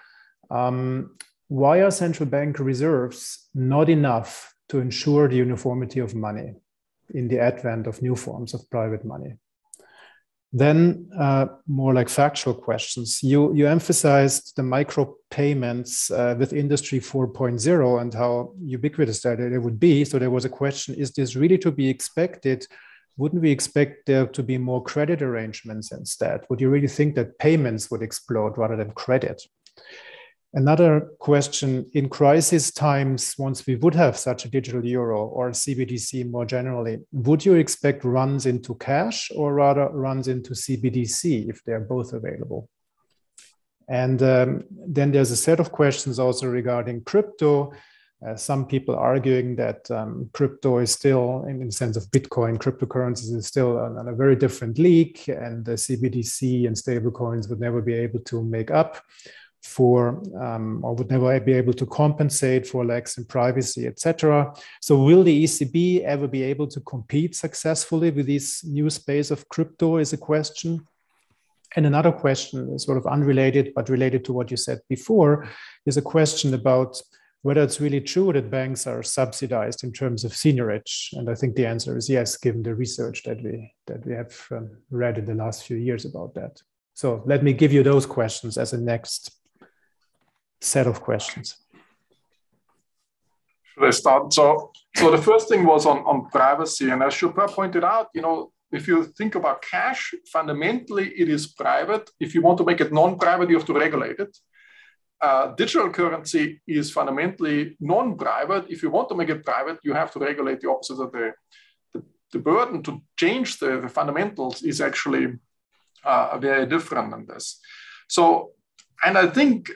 Why are central bank reserves not enough to ensure the uniformity of money in the advent of new forms of private money? Then more like factual questions. You emphasized the micropayments with Industry 4.0 and how ubiquitous that it would be. So there was a question, is this really to be expected? Wouldn't we expect there to be more credit arrangements instead? Would you really think that payments would explode rather than credit? Another question, in crisis times, once we would have such a digital euro or CBDC more generally, would you expect runs into cash or rather runs into CBDC if they're both available? And then there's a set of questions also regarding crypto. Some people arguing that crypto is still, in the sense of Bitcoin, cryptocurrencies is still on a very different league, and the CBDC and stablecoins would never be able to make up for or would never be able to compensate for lacks in privacy, etc. So will the ECB ever be able to compete successfully with this new space of crypto is a question. And another question, sort of unrelated, but related to what you said before, is a question about whether it's really true that banks are subsidized in terms of seniorage. And I think the answer is yes, given the research that we have read in the last few years about that. So let me give you those questions as a next set of questions. Should I start? So the first thing was on privacy. And as Jean-Pierre pointed out, if you think about cash, fundamentally it is private. If you want to make it non-private, you have to regulate it. Digital currency is fundamentally non-private. If you want to make it private, you have to regulate the opposite of the burden to change the fundamentals is actually very different than this. So, and I think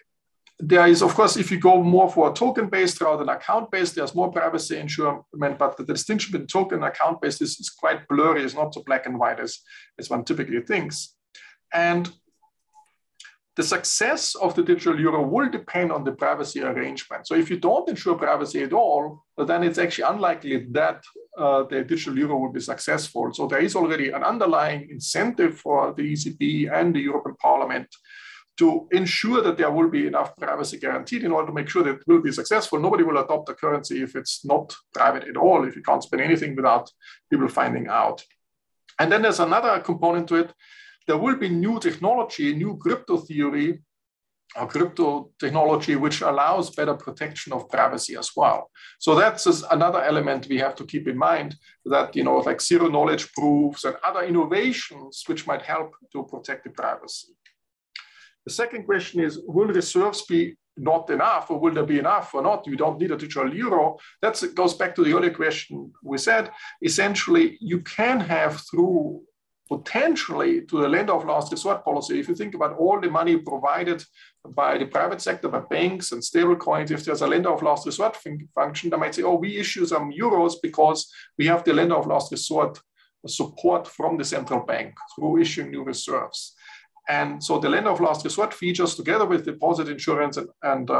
there is, of course, if you go more for a token-based rather than account-based, there's more privacy ensured, but the distinction between token and account-based is quite blurry. It's not so black and white as one typically thinks. And the success of the digital euro will depend on the privacy arrangement. So if you don't ensure privacy at all, then it's actually unlikely that the digital euro will be successful. So there is already an underlying incentive for the ECB and the European Parliament to ensure that there will be enough privacy guaranteed in order to make sure that it will be successful. Nobody will adopt a currency if it's not private at all, if you can't spend anything without people finding out. And then there's another component to it. There will be new technology, new crypto theory, or crypto technology, which allows better protection of privacy as well. So that's another element we have to keep in mind, that, like zero knowledge proofs and other innovations which might help to protect the privacy. The second question is, will reserves be not enough, or will there be enough or not? You don't need a digital euro. That goes back to the earlier question we said. Essentially, you can have through potentially to the lender of last resort policy, if you think about all the money provided by the private sector, by banks and stable coins, if there's a lender of last resort function, they might say, oh, we issue some euros because we have the lender of last resort support from the central bank through issuing new reserves. And so the lender of last resort features, together with deposit insurance and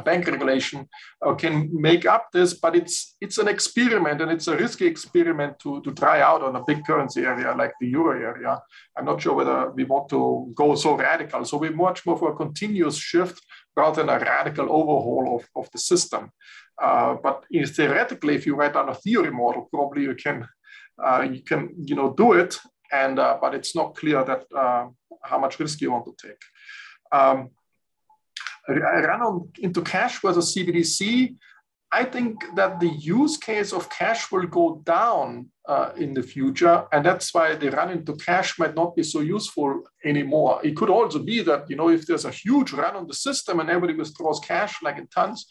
bank regulation, can make up this, but it's an experiment, and it's a risky experiment to try out on a big currency area like the euro area. I'm not sure whether we want to go so radical. So we're much more for a continuous shift rather than a radical overhaul of the system. But theoretically, if you write down a theory model, probably you can do it. And but it's not clear that how much risk you want to take. run into cash versus CBDC, I think that the use case of cash will go down in the future, and that's why the run into cash might not be so useful anymore. It could also be that, you know, if there's a huge run on the system and everybody withdraws cash like in tons,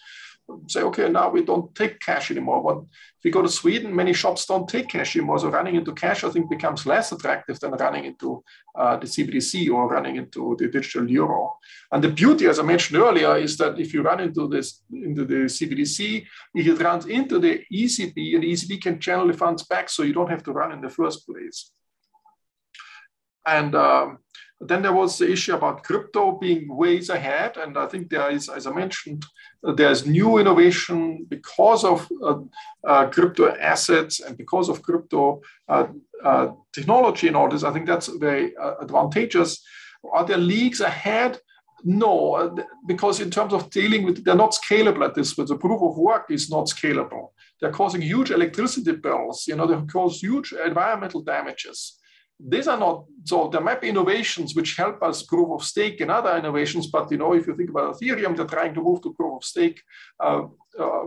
say, okay, now we don't take cash anymore. But if you go to Sweden, many shops don't take cash anymore. So running into cash, I think, becomes less attractive than running into the CBDC or running into the digital euro. And the beauty, as I mentioned earlier, is that if you run into the CBDC, if it runs into the ECB, and the ECB can channel the funds back, so you don't have to run in the first place. And then there was the issue about crypto being ways ahead. And I think there is, as I mentioned, there's new innovation because of crypto assets and because of crypto technology and all this. I think that's very advantageous. Are there leagues ahead? No, because in terms of dealing with, they're not scalable at this, but the proof of work is not scalable. They're causing huge electricity bills. You know, they cause huge environmental damages. These are not, so there might be innovations which help us proof of stake and other innovations, but, you know, if you think about Ethereum, they're trying to move to proof of stake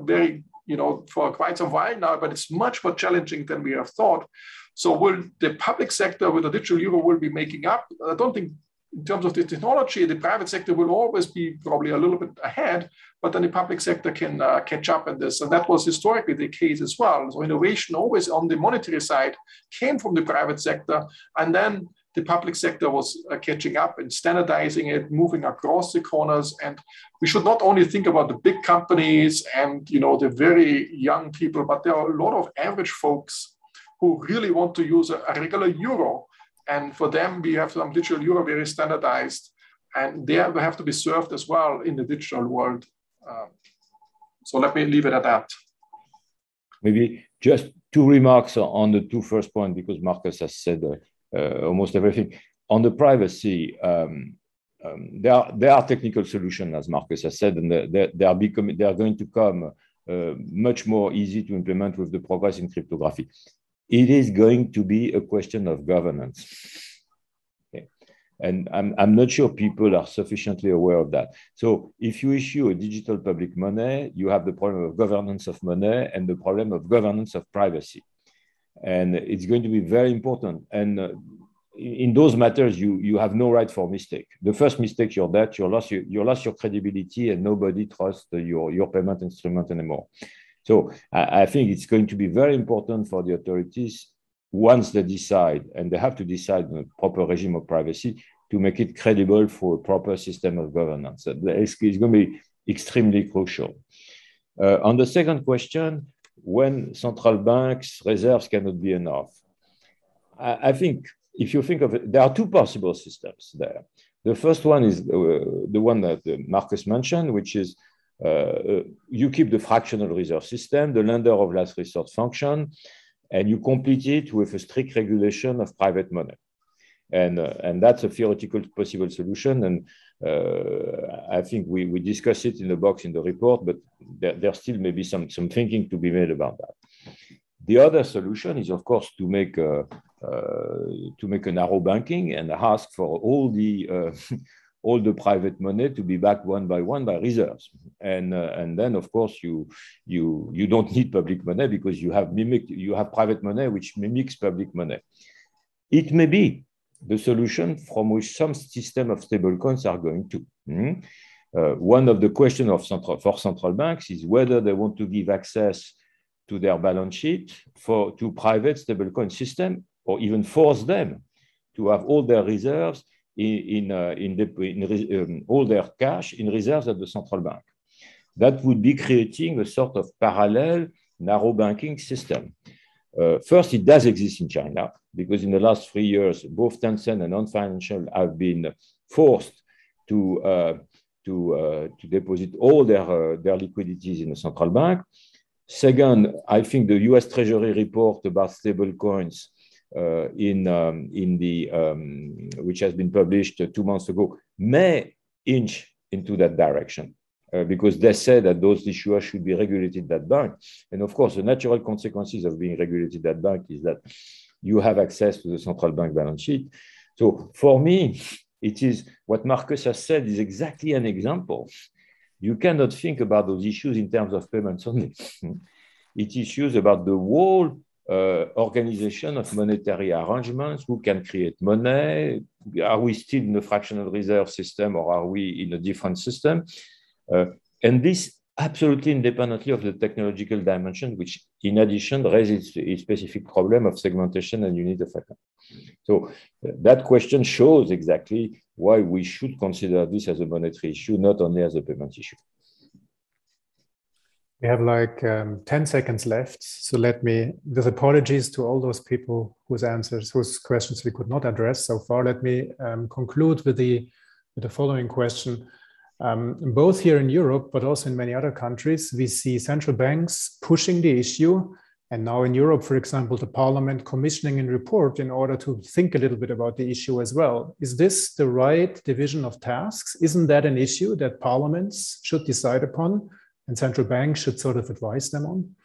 very, you know, for quite some while now, but it's much more challenging than we have thought. So will the public sector with the digital euro will be making up? I don't think in terms of the technology, the private sector will always be probably a little bit ahead, but then the public sector can catch up in this. And that was historically the case as well. So innovation always on the monetary side came from the private sector. And then the public sector was catching up and standardizing it, moving across the corners. And we should not only think about the big companies and, you know, the very young people, but there are a lot of average folks who really want to use a regular euro. And for them, we have some digital euro very standardized, and they have to be served as well in the digital world. So let me leave it at that. Maybe just two remarks on the two first points, because Markus has said almost everything. On the privacy, there are technical solutions, as Markus has said, and they are going to come much more easy to implement with the progress in cryptography. It is going to be a question of governance. Okay. And I'm not sure people are sufficiently aware of that. So if you issue a digital public money, you have the problem of governance of money and the problem of governance of privacy. And it's going to be very important. And in those matters, you have no right for mistake. The first mistake, you're that, you lost your credibility and nobody trusts your payment instrument anymore. So I think it's going to be very important for the authorities, once they decide, and they have to decide on a proper regime of privacy, to make it credible for a proper system of governance. It's going to be extremely crucial. On the second question, when central banks' reserves cannot be enough, I think if you think of it, there are two possible systems there. The first one is the one that Markus mentioned, which is you keep the fractional reserve system, the lender of last resort function, and you complete it with a strict regulation of private money. And that's a theoretical possible solution. And I think we discuss it in the box in the report, but there still may be some thinking to be made about that. The other solution is, of course, to make a narrow banking and ask for all the private money to be backed one by reserves, and then of course you don't need public money because you have private money which mimics public money. It may be the solution from which some system of stablecoins are going to. One of the questions for central banks is whether they want to give access to their balance sheet to private stablecoin system, or even force them to have all their reserves all their cash in reserves at the central bank. That would be creating a sort of parallel narrow banking system. First, it does exist in China, because in the last 3 years, both Tencent and non-financial have been forced to deposit all their liquidities in the central bank. Second, I think the US Treasury report about stable coins which has been published 2 months ago may inch into that direction, because they say that those issuers should be regulated at bank. And of course, the natural consequences of being regulated at bank is that you have access to the central bank balance sheet. So for me, it is what Markus has said is exactly an example. You cannot think about those issues in terms of payments only. It issues about the whole organization of monetary arrangements, who can create money, are we still in a fractional reserve system or are we in a different system? And this absolutely independently of the technological dimension, which in addition raises a specific problem of segmentation and unit of account. So that question shows exactly why we should consider this as a monetary issue, not only as a payment issue. We have like 10 seconds left. So let me, with apologies to all those people whose questions we could not address so far, let me conclude with the following question. Both here in Europe, but also in many other countries, we see central banks pushing the issue. And now in Europe, for example, the parliament commissioning a report in order to think a little bit about the issue as well. Is this the right division of tasks? Isn't that an issue that parliaments should decide upon and central banks should sort of advise them on?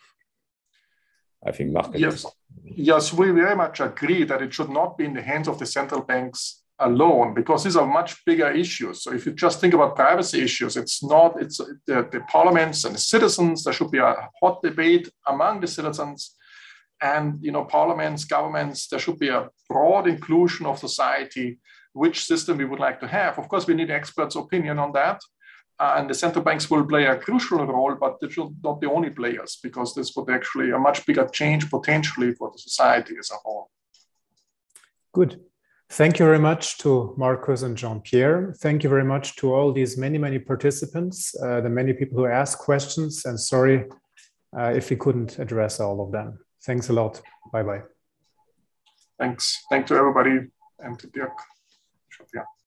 I think Markus. Yes, we very much agree that it should not be in the hands of the central banks alone, because these are much bigger issues. So if you just think about privacy issues, it's the parliaments and the citizens. There should be a hot debate among the citizens, and parliaments, governments. There should be a broad inclusion of society, which system we would like to have. Of course, we need experts' opinion on that. And the central banks will play a crucial role, but they should not be the only players, because this would actually a much bigger change potentially for the society as a whole. Good. Thank you very much to Markus and Jean-Pierre. Thank you very much to all these many participants, the many people who asked questions, and sorry if we couldn't address all of them. Thanks a lot. Bye-bye. Thanks. Thanks to everybody and to Dirk.